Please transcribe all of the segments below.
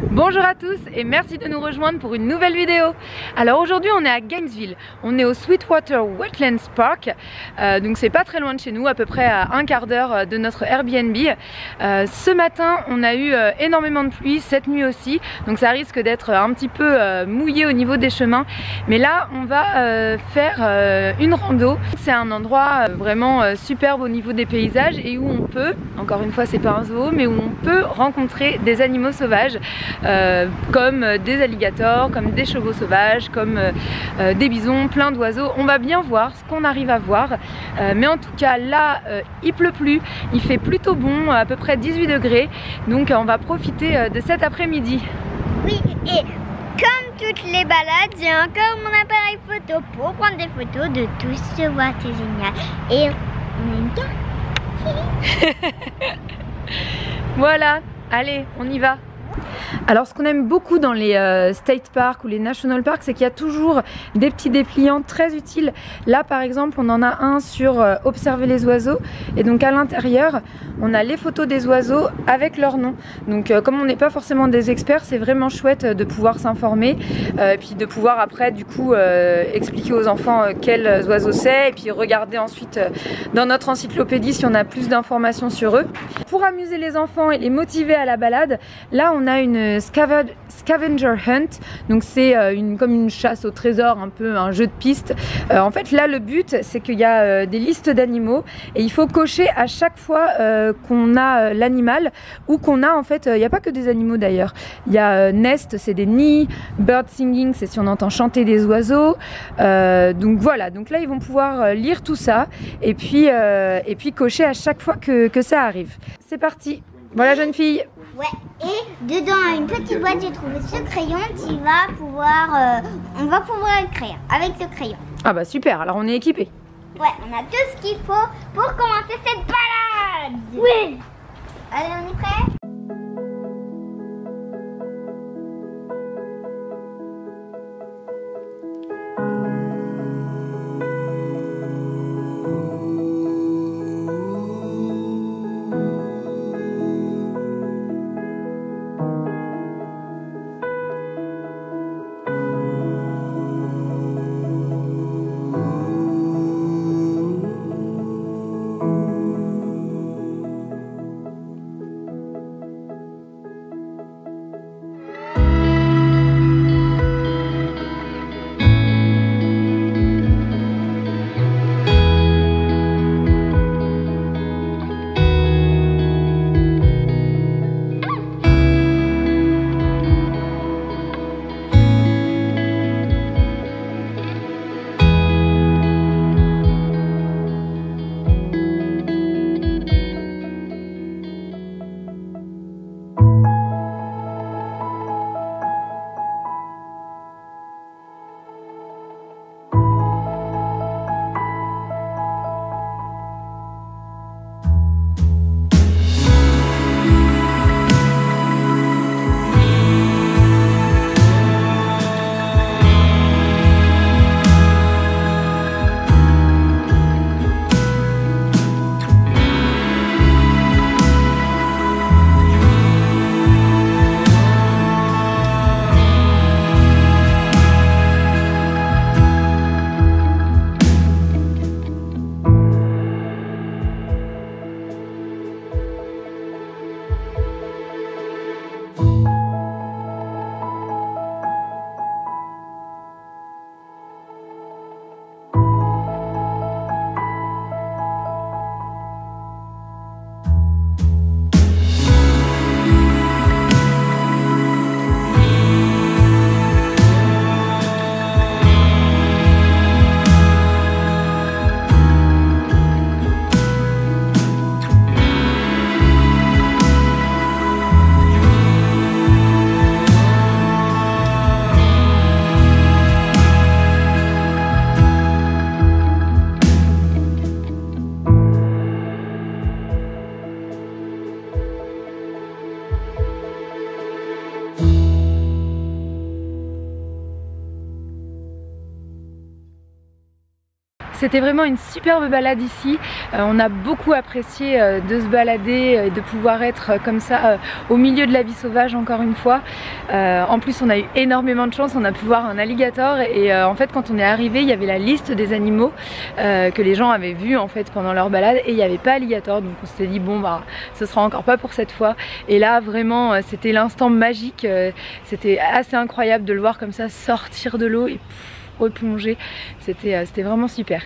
Bonjour à tous et merci de nous rejoindre pour une nouvelle vidéo. Alors aujourd'hui on est à Gainesville, on est au Sweetwater Wetlands Park, donc c'est pas très loin de chez nous, à peu près à un quart d'heure de notre Airbnb. Ce matin on a eu énormément de pluie, cette nuit aussi, donc ça risque d'être un petit peu mouillé au niveau des chemins. Mais là on va faire une rando. C'est un endroit vraiment superbe au niveau des paysages et où on peut, encore une fois c'est pas un zoo, mais où on peut rencontrer des animaux sauvages. Comme des alligators, comme des chevaux sauvages, comme des bisons, plein d'oiseaux. On va bien voir ce qu'on arrive à voir, mais en tout cas là il pleut plus, il fait plutôt bon, à peu près 18 degrés, donc on va profiter de cet après-midi. Oui, et comme toutes les balades, j'ai encore mon appareil photo pour prendre des photos de tout ce que je vois, c'est génial. Et on a une carte. Voilà, allez, on y va. Alors ce qu'on aime beaucoup dans les state parks ou les national parks, c'est qu'il y a toujours des petits dépliants très utiles. Là par exemple on en a un sur observer les oiseaux, et donc à l'intérieur on a les photos des oiseaux avec leur nom. Donc comme on n'est pas forcément des experts, c'est vraiment chouette de pouvoir s'informer et puis de pouvoir après du coup expliquer aux enfants quels oiseaux c'est, et puis regarder ensuite dans notre encyclopédie si on a plus d'informations sur eux. Pour amuser les enfants et les motiver à la balade, là on a une scavenger hunt, donc c'est comme une chasse au trésor, un peu un jeu de piste. En fait là le but c'est qu'il y a des listes d'animaux et il faut cocher à chaque fois qu'on a l'animal, ou qu'on a en fait, il n'y a pas que des animaux d'ailleurs, il y a nest, c'est des nids, bird singing, c'est si on entend chanter des oiseaux, donc voilà, donc là ils vont pouvoir lire tout ça et puis cocher à chaque fois que ça arrive. C'est parti, voilà jeune fille. Ouais, et dedans une petite boîte, j'ai trouvé ce crayon, on va pouvoir écrire avec ce crayon. Ah bah super, alors on est équipé. Ouais, on a tout ce qu'il faut pour commencer cette balade. Oui. Allez, on est prêt? C'était vraiment une superbe balade ici. On a beaucoup apprécié de se balader et de pouvoir être comme ça au milieu de la vie sauvage encore une fois. En plus on a eu énormément de chance, on a pu voir un alligator et en fait quand on est arrivé il y avait la liste des animaux que les gens avaient vus en fait pendant leur balade et il n'y avait pas alligator, donc on s'était dit bon bah ce sera encore pas pour cette fois. Et là vraiment c'était l'instant magique, c'était assez incroyable de le voir comme ça sortir de l'eau et replonger, c'était vraiment super.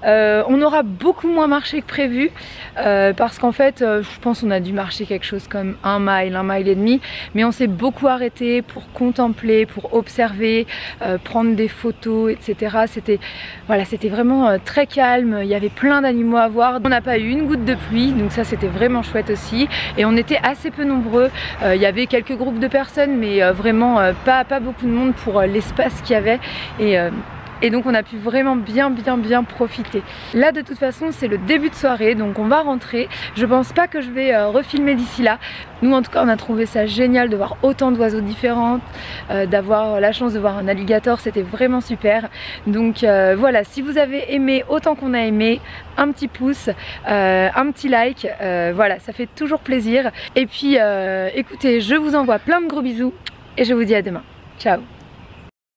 On aura beaucoup moins marché que prévu parce qu'en fait je pense qu'on a dû marcher quelque chose comme 1 mile et demi, mais on s'est beaucoup arrêté pour contempler, pour observer, prendre des photos, etc. C'était voilà, c'était vraiment très calme, il y avait plein d'animaux à voir. On n'a pas eu une goutte de pluie, donc ça c'était vraiment chouette aussi, et on était assez peu nombreux. Il y avait quelques groupes de personnes, mais vraiment pas beaucoup de monde pour l'espace qu'il y avait, et donc on a pu vraiment bien profiter. Là de toute façon c'est le début de soirée, donc on va rentrer. Je pense pas que je vais refilmer d'ici là. Nous en tout cas on a trouvé ça génial de voir autant d'oiseaux différents, d'avoir la chance de voir un alligator, c'était vraiment super. Donc voilà, si vous avez aimé autant qu'on a aimé, un petit pouce, un petit like, voilà, ça fait toujours plaisir. Et puis écoutez, je vous envoie plein de gros bisous et je vous dis à demain. Ciao.